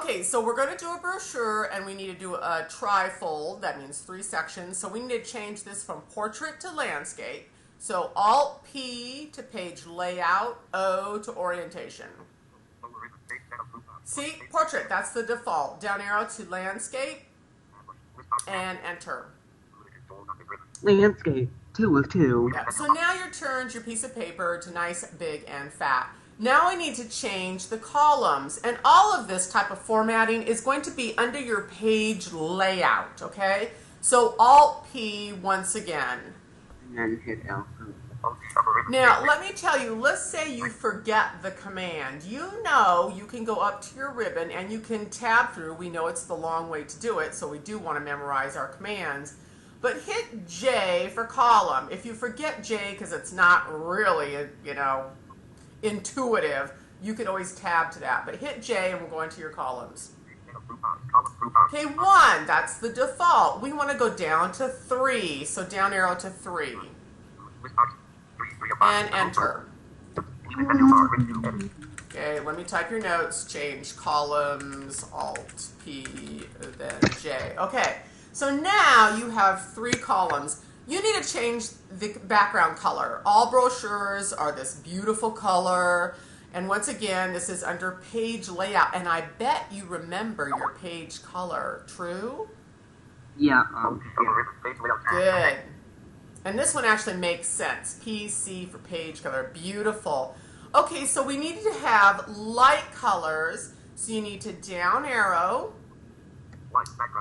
Okay, so we're going to do a brochure and we need to do a trifold. That means 3 sections. So we need to change this from portrait to landscape. So Alt P to page layout, O to orientation. See, portrait, that's the default. Down arrow to landscape and enter. Landscape, 2 of 2. Yeah, so now your turns your piece of paper to nice, big, and fat. Now I need to change the columns, and all of this type of formatting is going to be under your page layout, okay? So Alt P once again. And then hit L. Now, let me tell you, let's say you forget the command. You know you can go up to your ribbon and you can tab through. We know it's the long way to do it, so we do want to memorize our commands. But hit J for column. If you forget J because it's not really, intuitive, you can always tab to that. But hit J and we'll go into your columns. Okay, 1, that's the default. We want to go down to 3, so down arrow to 3. And enter. Okay, let me type your notes. Change columns, Alt P, then J. Okay, so now you have 3 columns. You need to change the background color. All brochures are this beautiful color. And once again, this is under page layout. And I bet you remember your page color. True? Yeah. Good. And this one actually makes sense. PC for page color. Beautiful. Okay, so we need to have light colors. So you need to down arrow.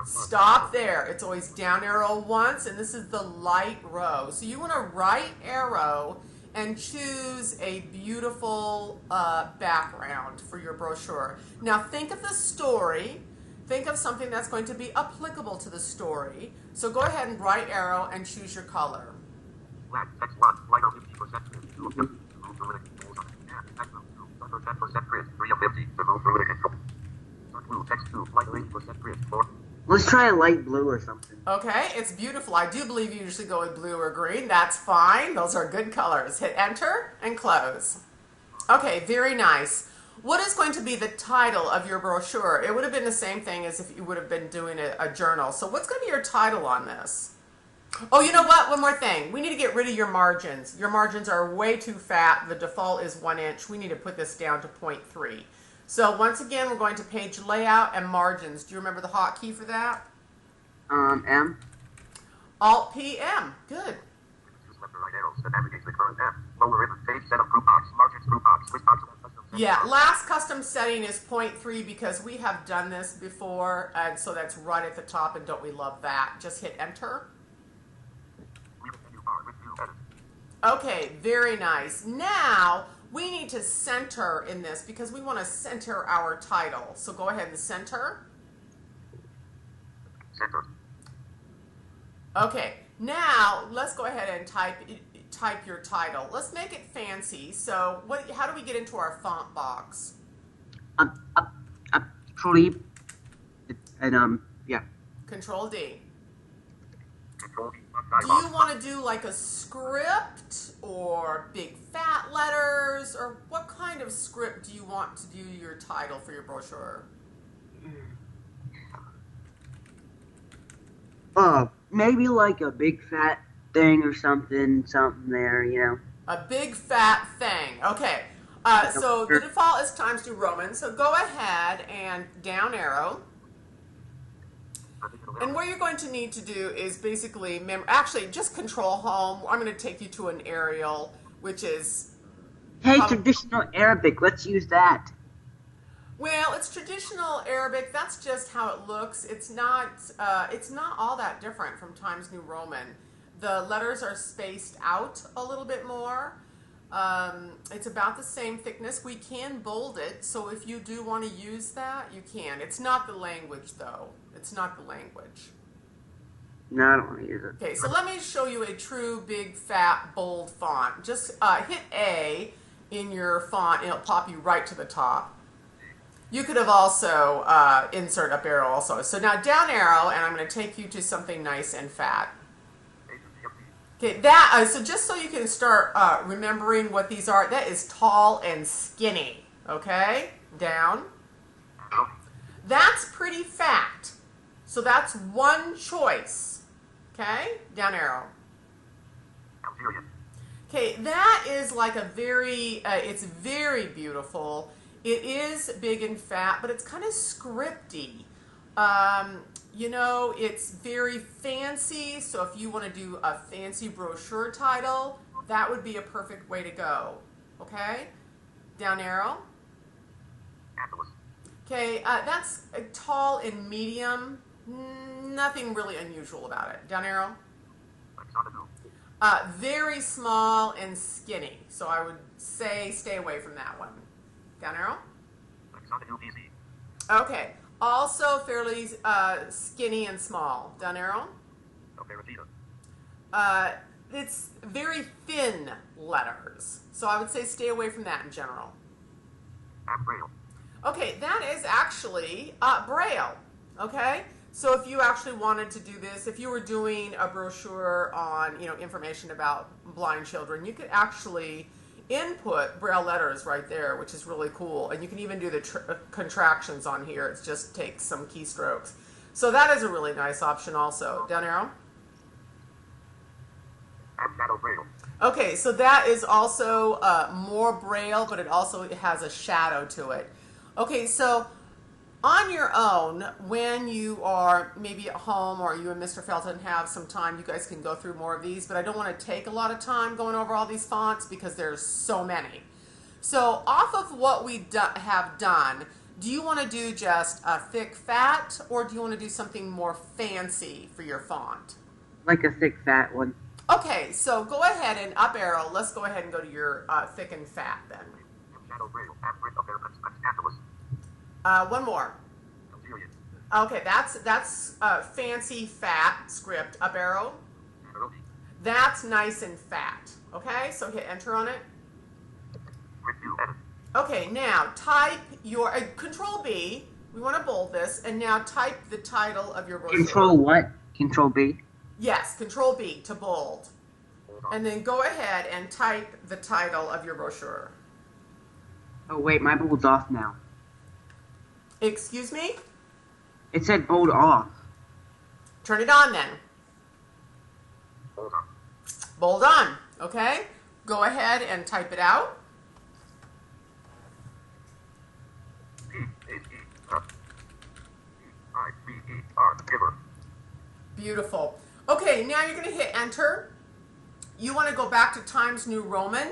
Stop there. It's always down arrow once, and this is the light row. So you want to right arrow and choose a beautiful background for your brochure. Now think of the story. Think of something that's going to be applicable to the story. So go ahead and right arrow and choose your color. Let's try a light blue or something. Okay, it's beautiful. I do believe you usually go with blue or green. That's fine. Those are good colors. Hit enter and close. Okay, very nice. What is going to be the title of your brochure? It would have been the same thing as if you would have been doing a journal. So what's going to be your title on this? Oh, you know what? One more thing. We need to get rid of your margins. Your margins are way too fat. The default is 1 inch. We need to put this down to 0.3. So once again, we're going to page layout and margins. Do you remember the hotkey for that? M. Alt P M. Good. Yeah, last custom setting is 0.3 because we have done this before, and so that's right at the top, and don't we love that? Just hit enter. Okay, very nice. Now, we need to center in this because we want to center our title. So go ahead and center. Center. Okay, now let's go ahead and type your title. Let's make it fancy. So how do we get into our font box? Control and yeah. Control D. Control D. Do you want to do like a script or big fat letters, or what kind of script do you want to do your title for your brochure? Maybe like a big fat thing or something there, you know. A big fat thing. Okay. So the default is Times New Roman. So go ahead and down arrow. And what you're going to need to do is basically, actually just control home. I'm going to take you to an Arial, which is... Hey, traditional Arabic, let's use that. Well, it's traditional Arabic. That's just how it looks. It's not all that different from Times New Roman. The letters are spaced out a little bit more. It's about the same thickness. We can bold it, so if you do want to use that, you can. It's not the language, though. It's not the language. No, I don't want to use it. Okay, so let me show you a true big, fat, bold font. Just hit A in your font, and it'll pop you right to the top. You could have also insert up arrow also. So now down arrow, and I'm going to take you to something nice and fat. Okay, so just so you can start remembering what these are, that is tall and skinny. Okay, down. That So that's one choice. Okay, down arrow. Algerian. Okay, that is like a very, it's very beautiful. It is big and fat, but it's kind of scripty. You know, it's very fancy, so if you want to do a fancy brochure title, that would be a perfect way to go. Okay, down arrow. Angeles. Okay, that's tall and medium. Nothing really unusual about it. Down arrow. Alexandru. Very small and skinny, so I would say stay away from that one. Down arrow. Alexandru BZ. Okay, also fairly skinny and small. Down arrow. Albertina. It's very thin letters, so I would say stay away from that in general. Braille. Okay, that is actually Braille. Okay, so if you actually wanted to do this, if you were doing a brochure on, you know, information about blind children, you could actually input Braille letters right there, which is really cool. And you can even do the contractions on here. It just takes some keystrokes. So that is a really nice option also. Down arrow. Shadow Braille. Okay, so that is also more Braille, but it also has a shadow to it. Okay, so on your own, when you are maybe at home or you and Mr. Felton have some time, you guys can go through more of these, but I don't want to take a lot of time going over all these fonts because there's so many. So off of what we have done, do you want to do just a thick fat, or do you want to do something more fancy for your font? Like a thick fat one. Okay, so go ahead and up arrow. Let's go ahead and go to your thick and fat then. Shadow Braille. Angeles. One more. Algerian. Okay, that's fancy fat script. Up arrow. Nairobi. That's nice and fat. Okay, so hit enter on it. Review edit. Okay, now type your Control B. We want to bold this, and now type the title of your brochure. Control what? Control B? Yes, Control B to bold. And then go ahead and type the title of your brochure. Oh wait, my bold's off now. Excuse me? It said bold off. Turn it on then. Hold on. Bold on. Okay? Go ahead and type it out. P-H-E-R. Giver. Beautiful. Okay, now you're going to hit enter. You want to go back to Times New Roman,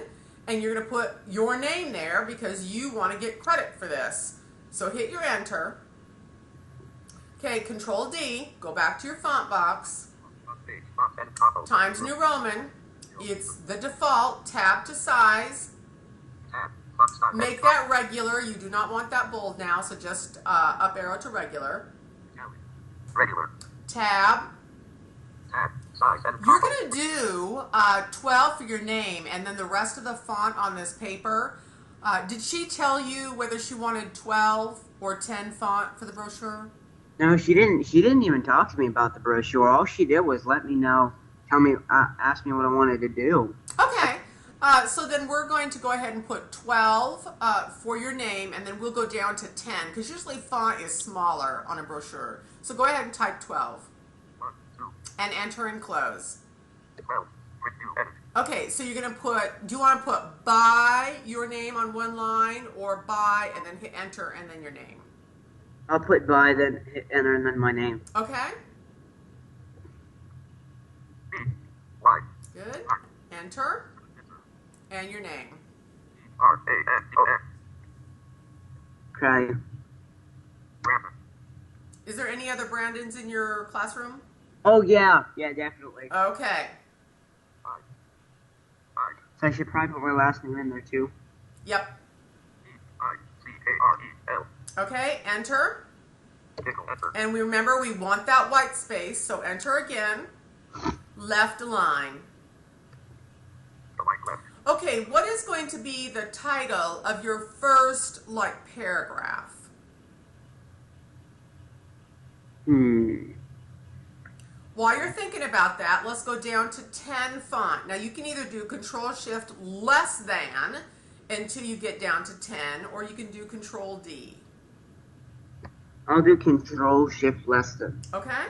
and you're going to put your name there because you want to get credit for this. So hit your enter. Okay, Control D, go back to your font box. Times New Roman. It's the default. Tab to size. Make that regular. You do not want that bold now, so just up arrow to regular. Regular. Tab. Tab. Size and You're going to do 12 for your name, and then the rest of the font on this paper. Did she tell you whether she wanted 12 or 10 font for the brochure? No, she didn't. She didn't even talk to me about the brochure. All she did was let me know, ask me what I wanted to do. Okay. So then we're going to go ahead and put 12 for your name, and then we'll go down to 10, because usually font is smaller on a brochure. So go ahead and type 12. 1, 2, And enter and close. 12. Review edit. Okay, so you're going to put, do you want to put by your name on one line, or by and then hit enter and then your name? I'll put by, then hit enter, and then my name. Okay, B. Y. good. Enter and your name. R-A-N-D-O-N. Okay. Brandon. Is there any other Brandons in your classroom? Oh yeah, yeah, definitely. Okay, I. I. So I should probably put my last name in there too. yep. E-I-C-A-R-E-L. Okay, enter. Tickle enter. And we remember we want that white space, so enter again. Left align. The right left. Okay, what is going to be the title of your first, paragraph? While you're thinking about that, let's go down to 10 font. Now you can either do Control Shift less than until you get down to 10, or you can do Control D. I'll do Control Shift Leicester. Okay.